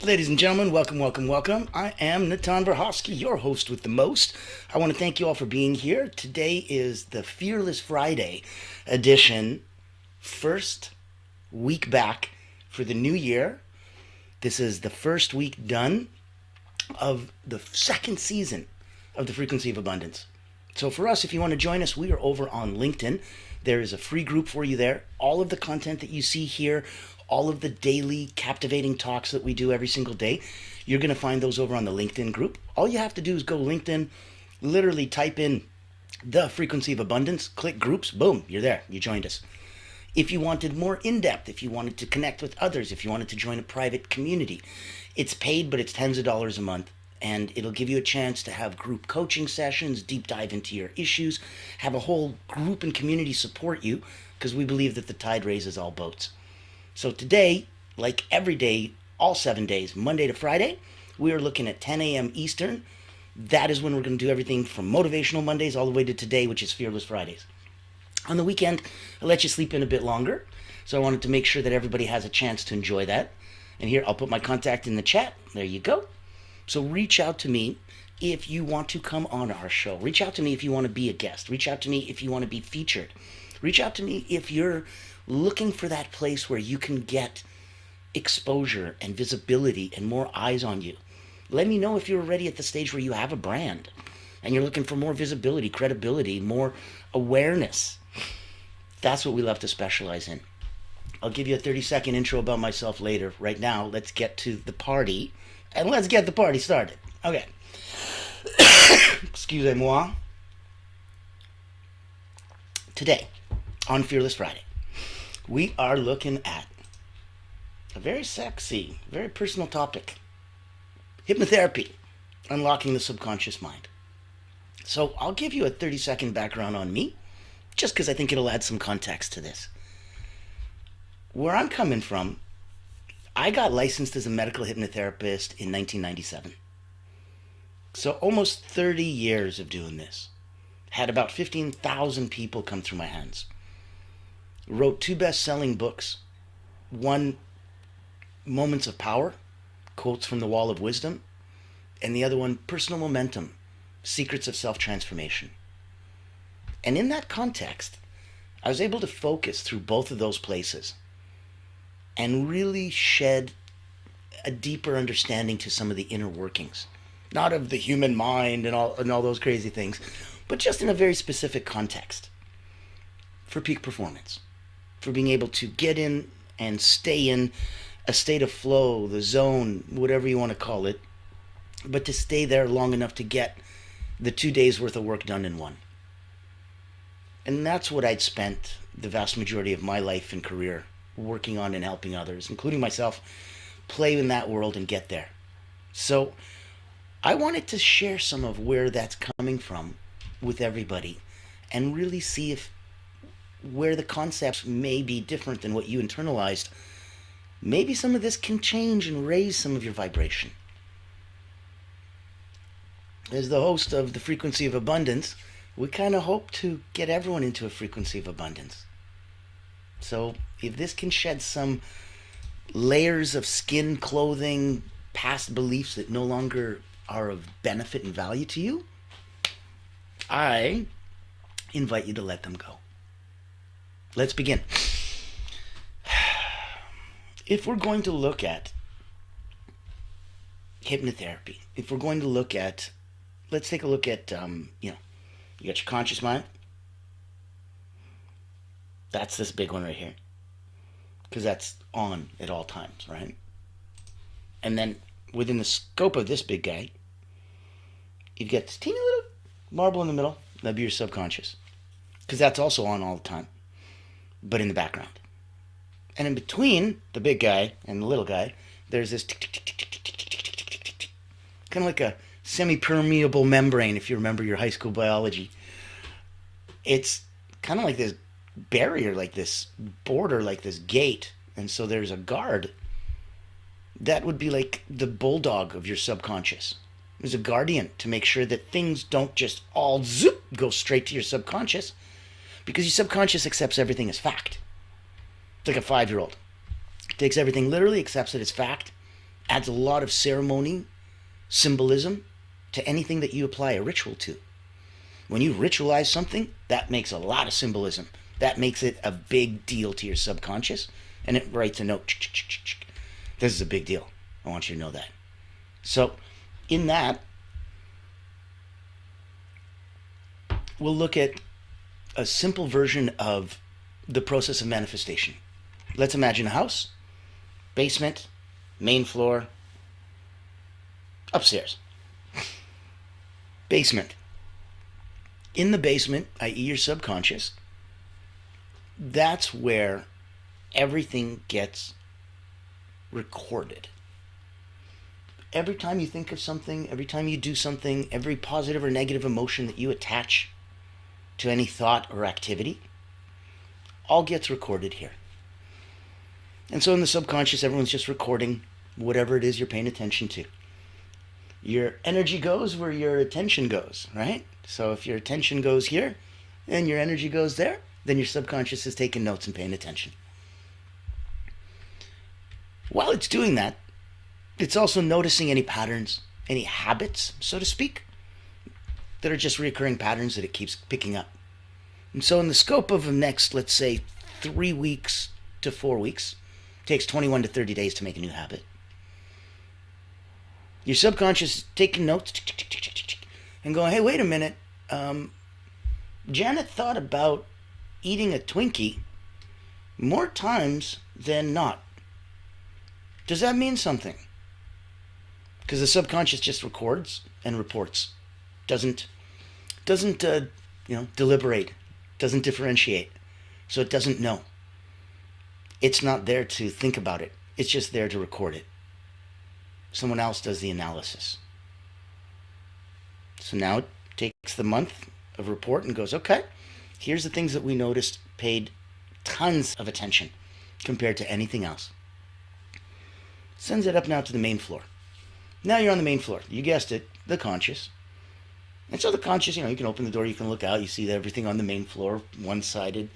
Ladies and gentlemen, welcome, welcome, welcome. I am 𝗨𝗶𝗴, your host with the most. I want to thank you all for being here. Today is the Fearless Friday edition, first week back for the new year. This is the first week done of the second season of the Frequency of Abundance. So for us, if you want to join us, we are over on LinkedIn. There is a free group for you there. All of the content that you see here, all of the daily captivating talks that we do every single day, you're going to find those over on the LinkedIn group. All you have to do is go LinkedIn, literally type in the Frequency of Abundance, click groups, boom, you're there. You joined us. If you wanted more in-depth, if you wanted to connect with others, if you wanted to join a private community, it's paid, but it's tens of dollars a month. And it'll give you a chance to have group coaching sessions, deep dive into your issues, have a whole group and community support you, because we believe that the tide raises all boats. So today, like every day, all 7 days, Monday to Friday, we are looking at 10 a.m. Eastern. That is when we're going to do everything from Motivational Mondays all the way to today, which is Fearless Fridays. On the weekend, I'll let you sleep in a bit longer. So I wanted to make sure that everybody has a chance to enjoy that. And here, I'll put my contact in the chat. There you go. So reach out to me if you want to come on our show. Reach out to me if you want to be a guest. Reach out to me if you want to be featured. Reach out to me if you're looking for that place where you can get exposure and visibility and more eyes on you. Let me know if you're already at the stage where you have a brand and you're looking for more visibility, credibility, more awareness. That's what we love to specialize in. I'll give you a 30-second intro about myself later. Right now, let's get to the party. And let's get the party started. Okay. Excusez-moi. Today, on Fearless Friday, we are looking at a very sexy, very personal topic. Hypnotherapy, unlocking the subconscious mind. So I'll give you a 30-second background on me, just because I think it'll add some context to this. Where I'm coming from, I got licensed as a medical hypnotherapist in 1997. So almost 30 years of doing this. Had about 15,000 people come through my hands. Wrote 2 best-selling books. One, Moments of Power, Quotes from the Wall of Wisdom. And the other one, Personal Momentum, Secrets of Self-Transformation. And in that context, I was able to focus through both of those places and really shed a deeper understanding to some of the inner workings. Not of the human mind and all those crazy things, but just in a very specific context. For peak performance. For being able to get in and stay in a state of flow, the zone, whatever you want to call it, but to stay there long enough to get the 2 days worth of work done in one. And that's what I'd spent the vast majority of my life and career working on and helping others, including myself, play in that world and get there. So I wanted to share some of where that's coming from with everybody and really see if where the concepts may be different than what you internalized, maybe some of this can change and raise some of your vibration. As the host of the Frequency of Abundance, we kind of hope to get everyone into a frequency of abundance. So if this can shed some layers of skin, clothing, past beliefs that no longer are of benefit and value to you, I invite you to let them go. Let's begin. If we're going to look at hypnotherapy, if we're going to look at, let's take a look at, you got your conscious mind. That's this big one right here. Because that's on at all times, right? And then within the scope of this big guy, you've got this teeny little marble in the middle. That'd be your subconscious. Because that's also on all the time, but in the background. And in between the big guy and the little guy, there's this kind of like a semi-permeable membrane, if you remember your high school biology. It's kind of like this barrier, like this border, like this gate. And so there's a guard. That would be like the bulldog of your subconscious. There's a guardian to make sure that things don't just all zoop, go straight to your subconscious. Because your subconscious accepts everything as fact. It's like a 5-year-old. Takes everything literally, accepts it as fact, adds a lot of ceremony, symbolism to anything that you apply a ritual to. When you ritualize something, that makes a lot of symbolism. That makes it a big deal to your subconscious, and it writes a note. This is a big deal. I want you to know that. So, in that, we'll look at a simple version of the process of manifestation. Let's imagine a house, basement, main floor, upstairs. Basement. In the basement, i.e. your subconscious, that's where everything gets recorded. Every time you think of something, every time you do something, every positive or negative emotion that you attach to any thought or activity, all gets recorded here. And so in the subconscious, everyone's just recording whatever it is you're paying attention to. Your energy goes where your attention goes, right? So if your attention goes here and your energy goes there, then your subconscious is taking notes and paying attention. While it's doing that, it's also noticing any patterns, any habits, so to speak, that are just recurring patterns that it keeps picking up. And so in the scope of the next, let's say, 3 weeks to 4 weeks, it takes 21 to 30 days to make a new habit. Your subconscious is taking notes and going, hey, wait a minute. Janet thought about eating a Twinkie more times than not. Does that mean something? Because the subconscious just records and reports. Doesn't deliberate. Doesn't differentiate. So it doesn't know. It's not there to think about it. It's just there to record it. Someone else does the analysis. So now it takes the month of report and goes, okay, here's the things that we noticed paid tons of attention compared to anything else. Sends it up now to the main floor. Now you're on the main floor. You guessed it, the conscious. And so the conscious, you can open the door, you can look out, you see everything on the main floor, one-sided,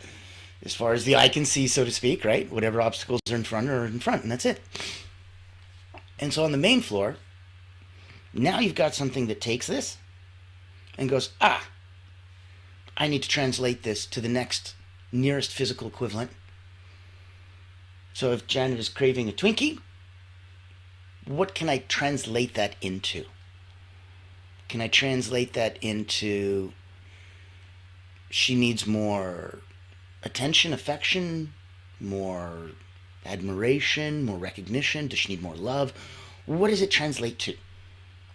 as far as the eye can see, so to speak, right? Whatever obstacles are in front, and that's it. And so on the main floor, now you've got something that takes this and goes, I need to translate this to the next nearest physical equivalent. So if Janet is craving a Twinkie, what can I translate that into? Can I translate that into she needs more attention, affection, more admiration, more recognition? Does she need more love? What does it translate to?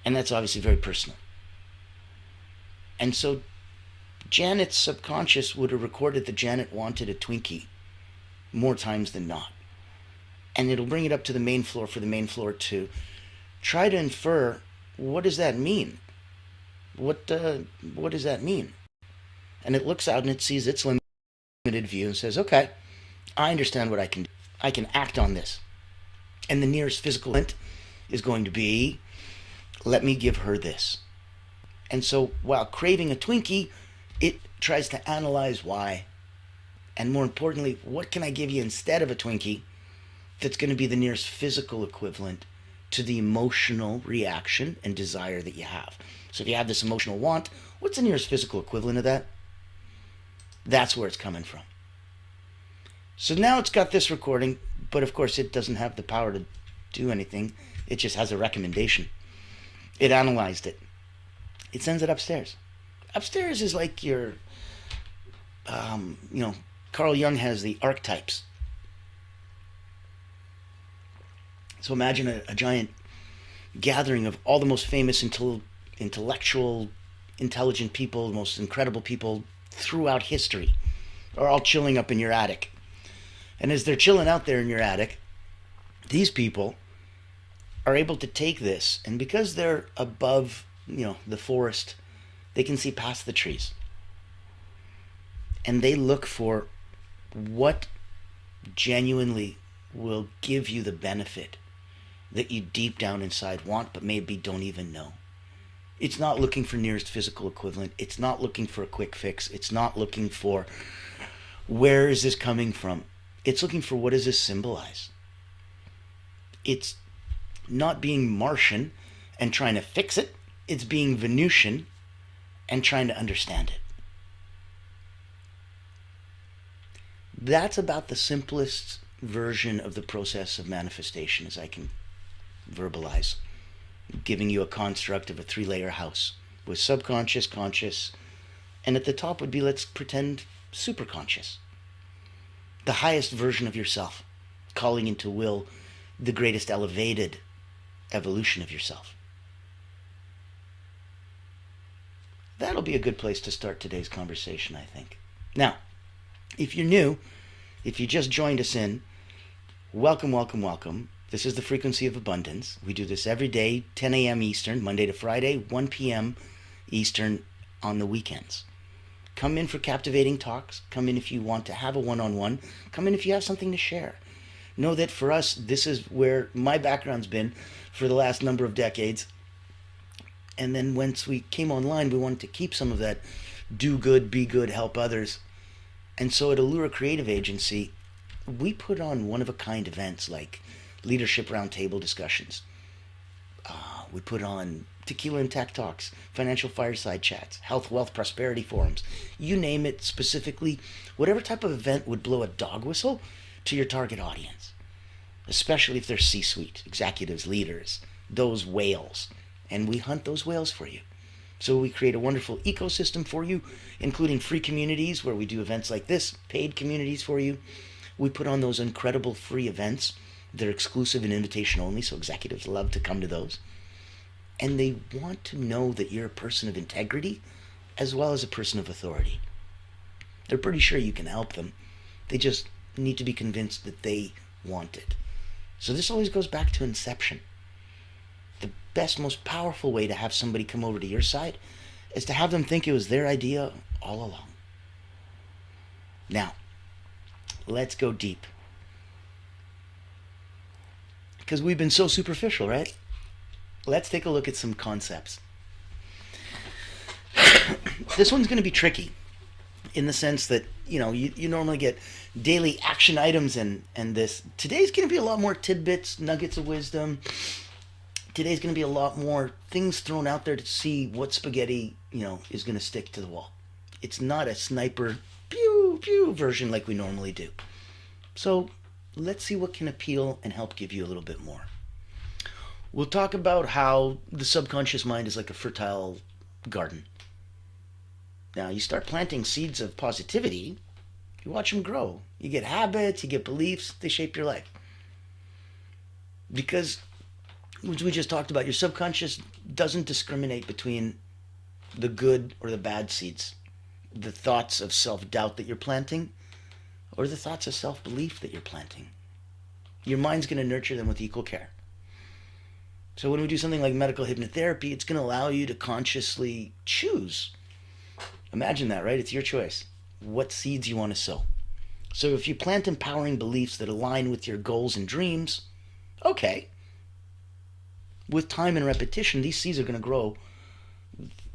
And that's obviously very personal. And so Janet's subconscious would have recorded that Janet wanted a Twinkie more times than not. And it'll bring it up to the main floor for the main floor to try to infer, what does that mean? What does that mean? And it looks out and it sees its limited view and says, okay, I understand what I can do. I can act on this. And the nearest physical event is going to be, let me give her this. And so while craving a Twinkie, it tries to analyze why. And more importantly, what can I give you instead of a Twinkie that's going to be the nearest physical equivalent to the emotional reaction and desire that you have. So if you have this emotional want, what's the nearest physical equivalent of that? That's where it's coming from. So now it's got this recording, but of course it doesn't have the power to do anything. It just has a recommendation. It analyzed it. It sends it upstairs. Upstairs is like your, Carl Jung has the archetypes. So imagine a giant gathering of all the most famous intellectual, intelligent people, the most incredible people throughout history are all chilling up in your attic. And as they're chilling out there in your attic, these people are able to take this, and because they're above, the forest, they can see past the trees. And they look for what genuinely will give you the benefit that you deep down inside want, but maybe don't even know. It's not looking for nearest physical equivalent. It's not looking for a quick fix. It's not looking for where is this coming from. It's looking for what does this symbolize. It's not being Martian and trying to fix it. It's being Venusian and trying to understand it. That's about the simplest version of the process of manifestation as I can verbalize, giving you a construct of a 3-layer house with subconscious, conscious, and at the top would be, let's pretend, superconscious. The highest version of yourself, calling into will the greatest elevated evolution of yourself. That'll be a good place to start today's conversation, I think. Now, if you're new, if you just joined us in, welcome, welcome, welcome. This is the Frequency of Abundance. We do this every day, 10 a.m. Eastern, Monday to Friday, 1 p.m. Eastern on the weekends. Come in for captivating talks. Come in if you want to have a one-on-one. Come in if you have something to share. Know that for us, this is where my background's been for the last number of decades. And then once we came online, we wanted to keep some of that do good, be good, help others. And so at Allura Creative Agency, we put on one-of-a-kind events like leadership roundtable discussions. We put on tequila and tech talks, financial fireside chats, health, wealth, prosperity forums. You name it, specifically, whatever type of event would blow a dog whistle to your target audience, especially if they're C-suite, executives, leaders, those whales. And we hunt those whales for you. So we create a wonderful ecosystem for you, including free communities where we do events like this, paid communities for you. We put on those incredible free events. They're exclusive and invitation only, so executives love to come to those. And they want to know that you're a person of integrity as well as a person of authority. They're pretty sure you can help them. They just need to be convinced that they want it. So this always goes back to inception. The best, most powerful way to have somebody come over to your side is to have them think it was their idea all along. Now, let's go deep. Because we've been so superficial, right? Let's take a look at some concepts. This one's going to be tricky in the sense that, you normally get daily action items and this. Today's going to be a lot more tidbits, nuggets of wisdom. Today's going to be a lot more things thrown out there to see what spaghetti, is going to stick to the wall. It's not a sniper pew pew version like we normally do. So let's see what can appeal and help give you a little bit more. We'll talk about how the subconscious mind is like a fertile garden. Now, you start planting seeds of positivity, you watch them grow. You get habits, you get beliefs, they shape your life. Because, as we just talked about, your subconscious doesn't discriminate between the good or the bad seeds, the thoughts of self-doubt that you're planting, or the thoughts of self-belief that you're planting. Your mind's going to nurture them with equal care. So when we do something like medical hypnotherapy, it's going to allow you to consciously choose. Imagine that, right? It's your choice. What seeds you want to sow. So if you plant empowering beliefs that align with your goals and dreams, okay. With time and repetition, these seeds are going to grow.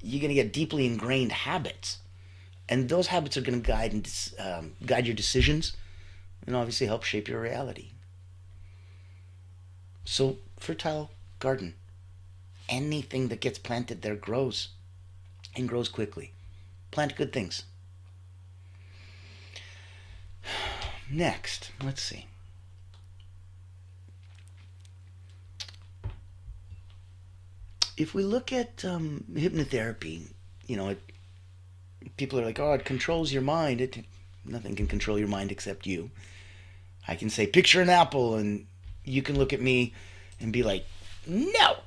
You're going to get deeply ingrained habits. And those habits are going to guide your decisions and obviously help shape your reality. So, fertile garden. Anything that gets planted there grows, and grows quickly. Plant good things. Next, let's see. If we look at hypnotherapy, people are like, oh, it controls your mind. Nothing can control your mind except you. I can say, picture an apple, and you can look at me and be like, no.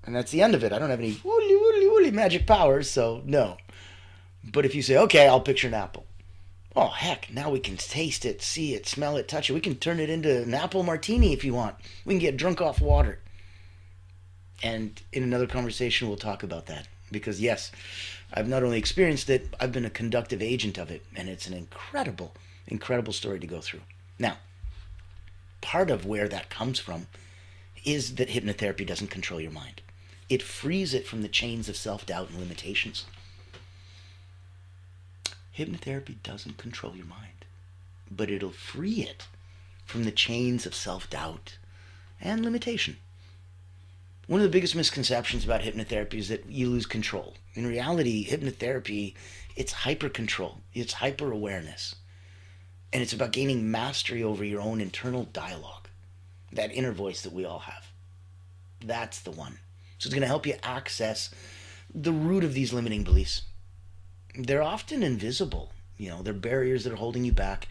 And that's the end of it. I don't have any woolly magic powers, so no. But if you say, okay, I'll picture an apple. Oh, heck, now we can taste it, see it, smell it, touch it. We can turn it into an apple martini if you want. We can get drunk off water. And in another conversation, we'll talk about that. Because, yes, I've not only experienced it, I've been a conductive agent of it. And it's an incredible, incredible story to go through. Now, part of where that comes from is that hypnotherapy doesn't control your mind. It frees it from the chains of self-doubt and limitations. Hypnotherapy doesn't control your mind, but it'll free it from the chains of self-doubt and limitation. One of the biggest misconceptions about hypnotherapy is that you lose control. In reality, hypnotherapy, it's hyper control, it's hyper awareness. And it's about gaining mastery over your own internal dialogue, that inner voice that we all have. That's the one. So it's going to help you access the root of these limiting beliefs. They're often invisible. They're barriers that are holding you back.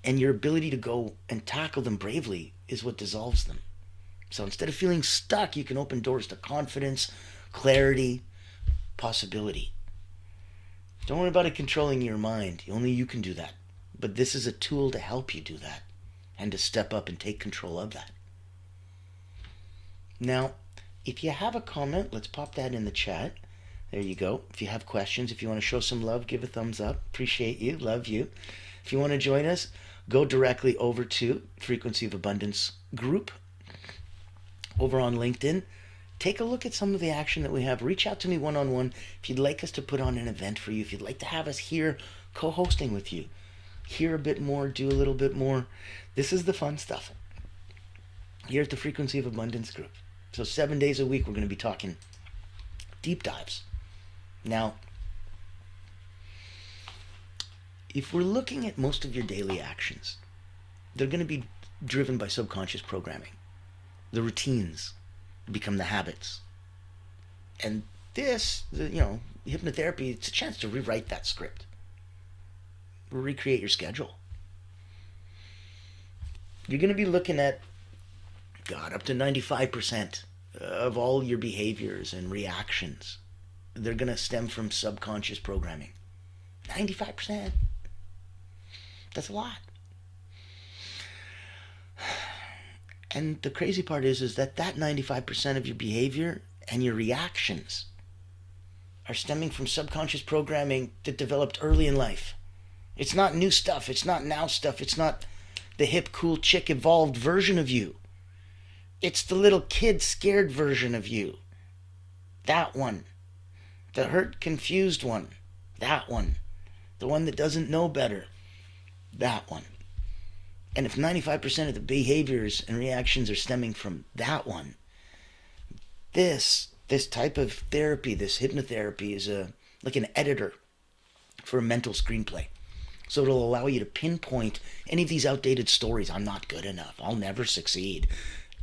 And your ability to go and tackle them bravely is what dissolves them. So instead of feeling stuck, you can open doors to confidence, clarity, possibility. Don't worry about it controlling your mind. Only you can do that. But this is a tool to help you do that and to step up and take control of that. Now, if you have a comment, let's pop that in the chat. There you go. If you have questions, if you want to show some love, give a thumbs up. Appreciate you. Love you. If you want to join us, go directly over to Frequency of Abundance group over on LinkedIn. Take a look at some of the action that we have. Reach out to me one-on-one if you'd like us to put on an event for you, if you'd like to have us here co-hosting with you. Hear a bit more, do a little bit more. This is the fun stuff here at the Frequency of Abundance group. So 7 days a week, we're going to be talking deep dives. Now, if we're looking at most of your daily actions, they're going to be driven by subconscious programming. The routines become the habits. And this, hypnotherapy, it's a chance to rewrite that script. Recreate your schedule. You're going to be looking at, up to 95% of all your behaviors and reactions, they're going to stem from subconscious programming. 95%. That's a lot. And the crazy part is that 95% of your behavior and your reactions are stemming from subconscious programming that developed early in life. It's not new stuff. It's not now stuff. It's not the hip, cool, chick, evolved version of you. It's the little kid, scared version of you. That one. The hurt, confused one. That one. The one that doesn't know better. That one. And if 95% of the behaviors and reactions are stemming from that one, this type of therapy, this hypnotherapy, is like an editor for a mental screenplay. So it'll allow you to pinpoint any of these outdated stories. I'm not good enough. I'll never succeed.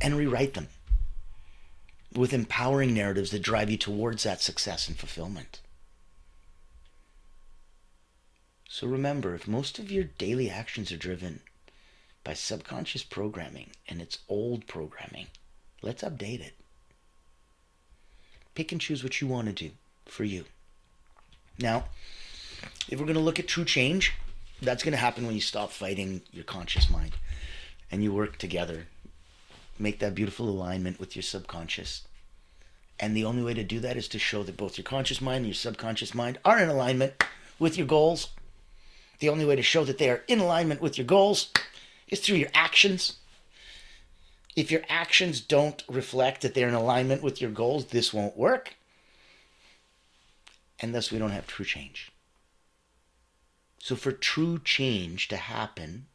And rewrite them with empowering narratives that drive you towards that success and fulfillment. So remember, if most of your daily actions are driven by subconscious programming and it's old programming, let's update it. Pick and choose what you want to do for you. Now, if we're going to look at true change, that's going to happen when you stop fighting your conscious mind and you work together. Make that beautiful alignment with your subconscious. And the only way to do that is to show that both your conscious mind and your subconscious mind are in alignment with your goals. The only way to show that they are in alignment with your goals is through your actions. If your actions don't reflect that they're in alignment with your goals, this won't work. And thus we don't have true change. So for true change to happen,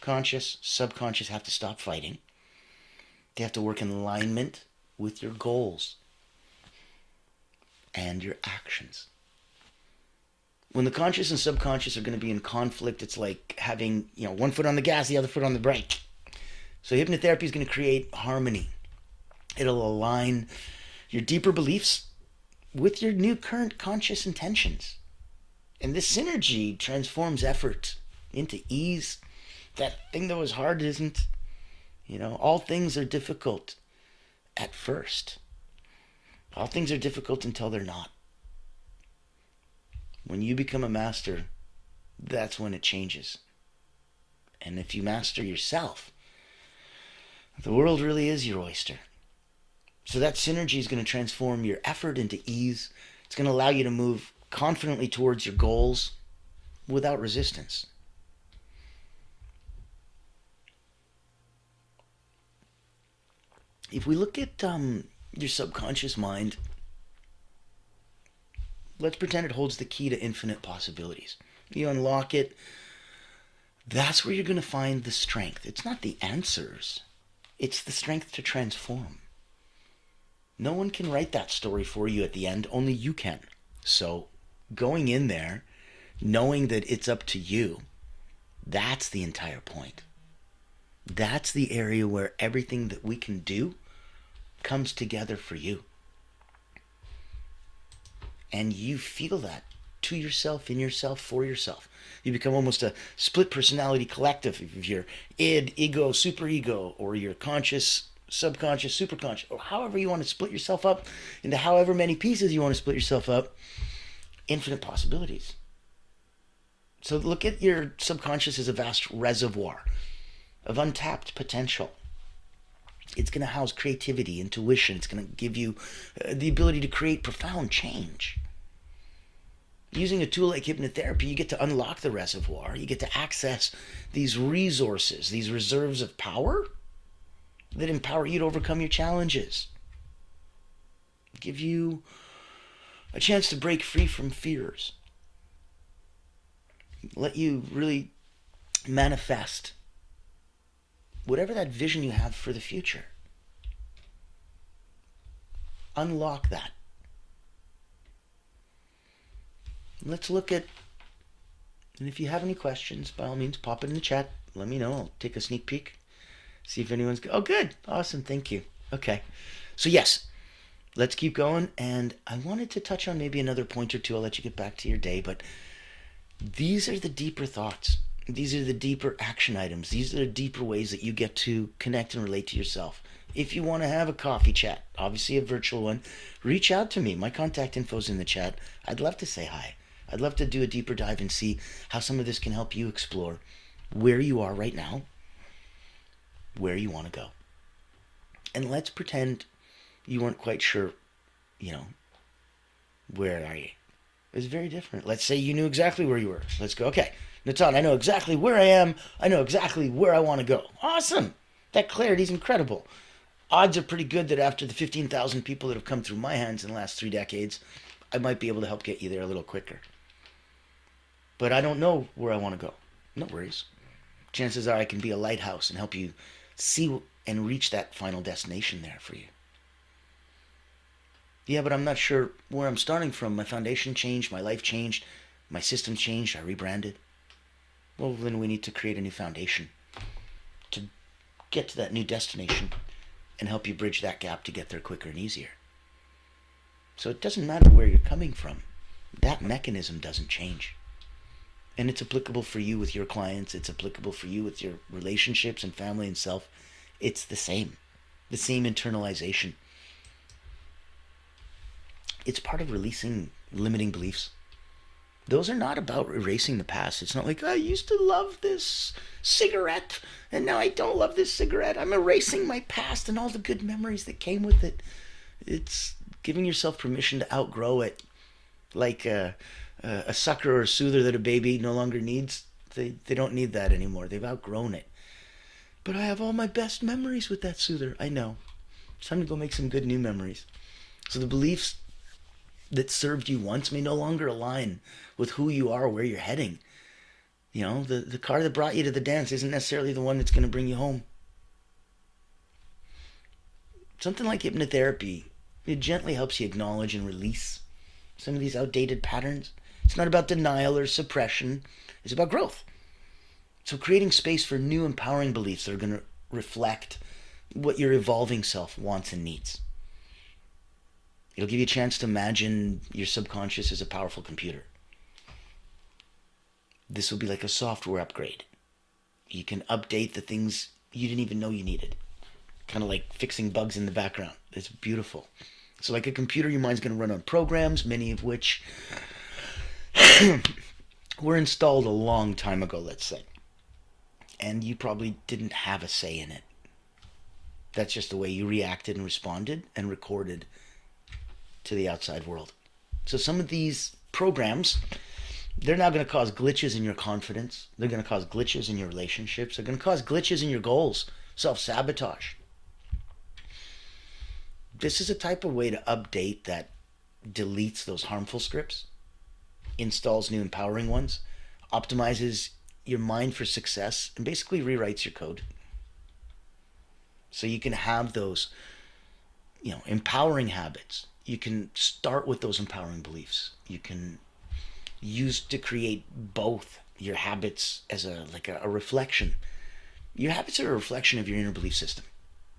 conscious, subconscious have to stop fighting. They have to work in alignment with your goals and your actions. When the conscious and subconscious are going to be in conflict, it's like having, one foot on the gas, the other foot on the brake. So hypnotherapy is going to create harmony. It'll align your deeper beliefs with your new current conscious intentions. And this synergy transforms effort into ease. That thing that was hard isn't. All things are difficult at first. All things are difficult until they're not. When you become a master, that's when it changes. And if you master yourself, the world really is your oyster. So that synergy is going to transform your effort into ease. It's going to allow you to move confidently towards your goals without resistance. If we look at your subconscious mind, let's pretend it holds the key to infinite possibilities. You unlock it, that's where you're going to find the strength. It's not the answers. It's the strength to transform. No one can write that story for you at the end, only you can. So going in there, knowing that it's up to you, that's the entire point. That's the area where everything that we can do comes together for you. And you feel that to yourself, in yourself, for yourself. You become almost a split personality collective of your id, ego, superego, or your conscious, subconscious, superconscious, or however you want to split yourself up into however many pieces you want to split yourself up. Infinite possibilities. So look at your subconscious as a vast reservoir of untapped potential. It's going to house creativity, intuition. It's going to give you the ability to create profound change. Using a tool like hypnotherapy, you get to unlock the reservoir. You get to access these resources, these reserves of power that empower you to overcome your challenges. Give you a chance to break free from fears. Let you really manifest whatever that vision you have for the future. Unlock that. Let's look at, and if you have any questions, by all means, pop it in the chat. Let me know. I'll take a sneak peek. See if anyone's, oh good, awesome, thank you. Okay, so yes, let's keep going. And I wanted to touch on maybe another point or two. I'll let you get back to your day, but these are the deeper thoughts. These are the deeper action items. These are the deeper ways that you get to connect and relate to yourself. If you want to have a coffee chat, obviously a virtual one, reach out to me. My contact info is in the chat. I'd love to say hi. I'd love to do a deeper dive and see how some of this can help you explore where you are right now, where you want to go. And let's pretend you weren't quite sure, where are you? It's very different. Let's say you knew exactly where you were. Let's go, okay, Natan, I know exactly where I am. I know exactly where I want to go. Awesome. That clarity is incredible. Odds are pretty good that after the 15,000 people that have come through my hands in the last 3 decades, I might be able to help get you there a little quicker. But I don't know where I want to go. No worries. Chances are I can be a lighthouse and help you see and reach that final destination there for you. Yeah, but I'm not sure where I'm starting from. My foundation changed, my life changed, my system changed, I rebranded. Well, then we need to create a new foundation to get to that new destination and help you bridge that gap to get there quicker and easier. So it doesn't matter where you're coming from. That mechanism doesn't change. And it's applicable for you with your clients. It's applicable for you with your relationships and family and self. It's the same internalization. It's part of releasing limiting beliefs. Those are not about erasing the past. It's not like, I used to love this cigarette, and now I don't love this cigarette. I'm erasing my past and all the good memories that came with it. It's giving yourself permission to outgrow it. Like a sucker or a soother that a baby no longer needs. They don't need that anymore. They've outgrown it. But I have all my best memories with that soother. I know. It's time to go make some good new memories. So the beliefs that served you once may no longer align with who you are or where you're heading. The car that brought you to the dance isn't necessarily the one that's going to bring you home. Something like hypnotherapy, it gently helps you acknowledge and release some of these outdated patterns. It's not about denial or suppression. It's about growth. So creating space for new empowering beliefs that are going to reflect what your evolving self wants and needs. It'll give you a chance to imagine your subconscious as a powerful computer. This will be like a software upgrade. You can update the things you didn't even know you needed. Kind of like fixing bugs in the background. It's beautiful. So like a computer, your mind's going to run on programs, many of which were installed a long time ago, let's say. And you probably didn't have a say in it. That's just the way you reacted and responded and recorded to the outside world. So some of these programs, they're now going to cause glitches in your confidence. They're going to cause glitches in your relationships. They're going to cause glitches in your goals, self-sabotage. This is a type of way to update that deletes those harmful scripts, installs new empowering ones, optimizes your mind for success, and basically rewrites your code. So you can have those, empowering habits. You can start with those empowering beliefs. You can use to create both your habits as a reflection. Your habits are a reflection of your inner belief system.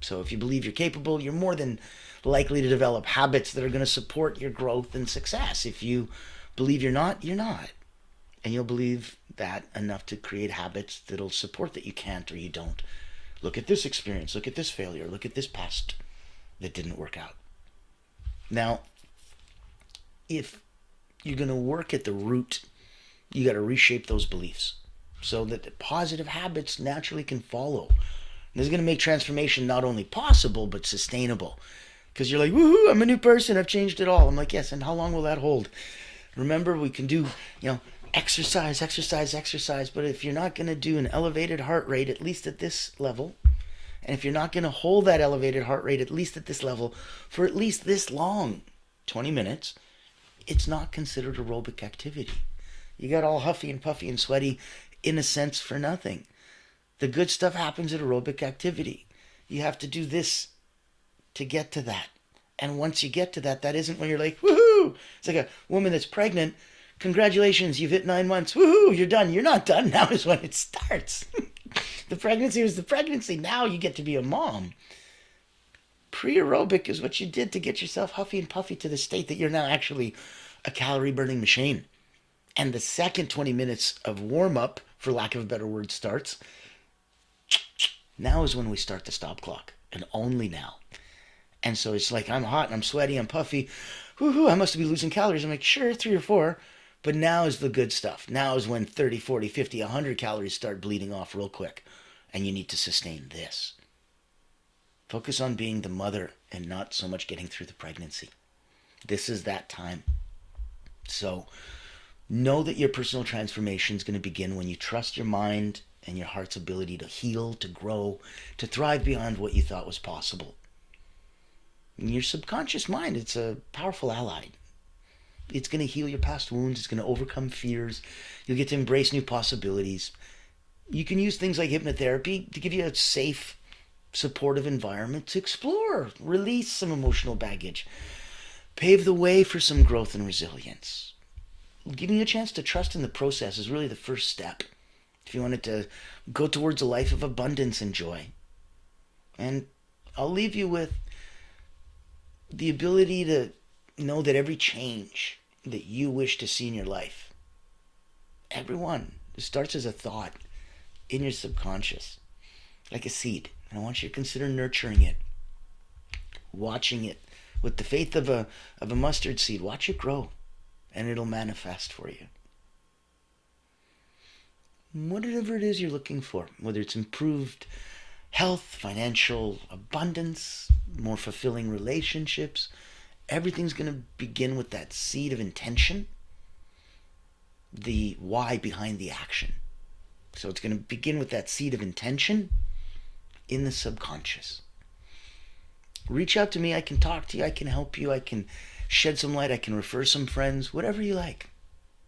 So if you believe you're capable, you're more than likely to develop habits that are going to support your growth and success. If you believe you're not, you're not. And you'll believe that enough to create habits that'll support that you can't or you don't. Look at this experience, look at this failure, look at this past that didn't work out. Now, if you're going to work at the root, you got to reshape those beliefs so that the positive habits naturally can follow. This is going to make transformation not only possible, but sustainable. Because you're like, woohoo, I'm a new person, I've changed it all. I'm like, yes, and how long will that hold? Remember, we can do, exercise, but if you're not going to do an elevated heart rate, at least at this level, and if you're not going to hold that elevated heart rate, at least at this level, for at least this long, 20 minutes, it's not considered aerobic activity. You got all huffy and puffy and sweaty, in a sense, for nothing. The good stuff happens at aerobic activity. You have to do this to get to that. And once you get to that, that isn't when you're like, woohoo! It's like a woman that's pregnant. Congratulations, you've hit 9 months. Woohoo, you're done. You're not done. Now is when it starts. The pregnancy was the pregnancy. Now you get to be a mom. Pre-aerobic is what you did to get yourself huffy and puffy to the state that you're now actually a calorie-burning machine. And the second 20 minutes of warm-up, for lack of a better word, starts. Now is when we start the stop clock, and only now. And so it's like, I'm hot and I'm sweaty, I'm puffy. Woohoo, I must be losing calories. I'm like, sure, 3 or 4. But now is the good stuff. Now is when 30, 40, 50, 100 calories start bleeding off real quick. And you need to sustain this. Focus on being the mother and not so much getting through the pregnancy. This is that time. So know that your personal transformation is going to begin when you trust your mind and your heart's ability to heal, to grow, to thrive beyond what you thought was possible. And your subconscious mind, it's a powerful ally. It's going to heal your past wounds. It's going to overcome fears. You'll get to embrace new possibilities. You can use things like hypnotherapy to give you a safe, supportive environment to explore, release some emotional baggage, pave the way for some growth and resilience. Giving you a chance to trust in the process is really the first step if you wanted to go towards a life of abundance and joy. And I'll leave you with the ability to know that every change that you wish to see in your life, everyone, it starts as a thought in your subconscious, like a seed. And I want you to consider nurturing it, watching it with the faith of a mustard seed. Watch it grow, and it'll manifest for you. Whatever it is you're looking for, whether it's improved health, financial abundance, more fulfilling relationships, everything's going to begin with that seed of intention, the why behind the action. So it's going to begin with that seed of intention in the subconscious. Reach out to me. I can talk to you. I can help you. I can shed some light. I can refer some friends, whatever you like.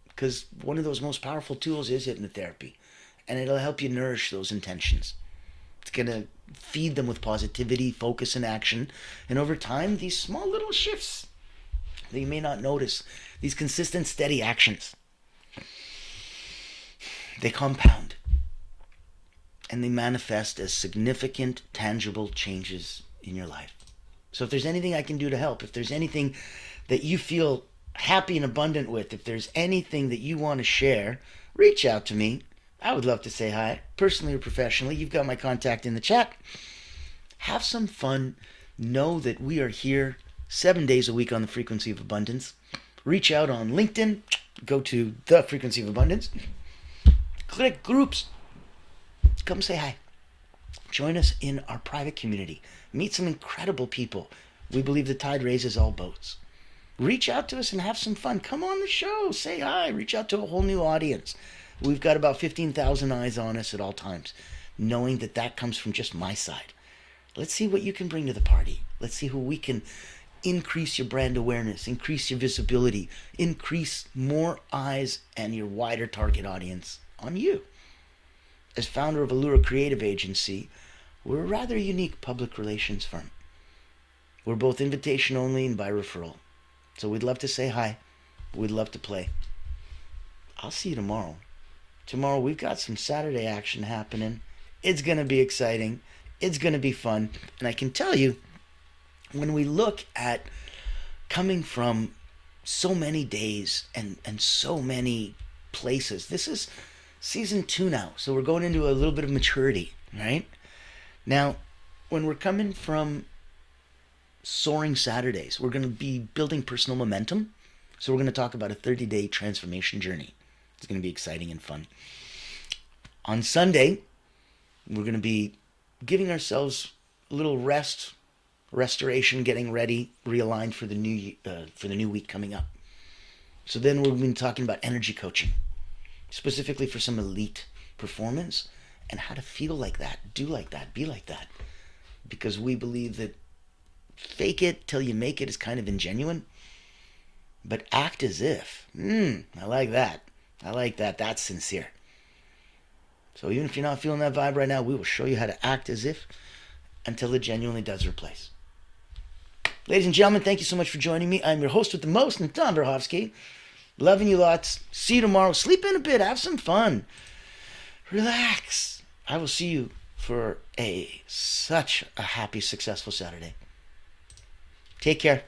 Because one of those most powerful tools is hypnotherapy. And it'll help you nourish those intentions. It's going to feed them with positivity, focus, and action. And over time, these small little shifts that you may not notice, these consistent, steady actions, they compound. And they manifest as significant, tangible changes in your life. So if there's anything I can do to help, if there's anything that you feel happy and abundant with, if there's anything that you want to share, reach out to me. I would love to say hi, personally or professionally. You've got my contact in the chat. Have some fun. Know that we are here 7 days a week on the Frequency of Abundance. Reach out on LinkedIn. Go to the Frequency of Abundance. Click groups. Come say hi. Join us in our private community. Meet some incredible people. We believe the tide raises all boats. Reach out to us and have some fun. Come on the show. Say hi. Reach out to a whole new audience. We've got about 15,000 eyes on us at all times, knowing that that comes from just my side. Let's see what you can bring to the party. Let's see who we can increase your brand awareness, increase your visibility, increase more eyes and your wider target audience on you. As founder of Allura Creative Agency, We're a rather unique public relations firm. We're both invitation only and by referral. So we'd love to say hi. We'd love to play. I'll see you tomorrow. Tomorrow we've got some Saturday action happening. It's going to be exciting. It's going to be fun. And I can tell you, when we look at coming from so many days and so many places, this is season 2 now. So we're going into a little bit of maturity, right? Now, when we're coming from soaring Saturdays, we're going to be building personal momentum. So we're going to talk about a 30-day transformation journey. It's going to be exciting and fun. On Sunday, we're going to be giving ourselves a little rest, restoration, getting ready, realigned for the new week coming up. So then we'll be talking about energy coaching, specifically for some elite performance and how to feel like that, do like that, be like that. Because we believe that fake it till you make it is kind of ingenuine, but act as if. I like that. I like that. That's sincere. So even if you're not feeling that vibe right now, we will show you how to act as if until it genuinely does replace. Ladies and gentlemen, thank you so much for joining me. I'm your host with the most, �நിτάν 𝗵𝗂𝗶ηχη. Loving you lots. See you tomorrow. Sleep in a bit. Have some fun. Relax. I will see you for such a happy, successful Saturday. Take care.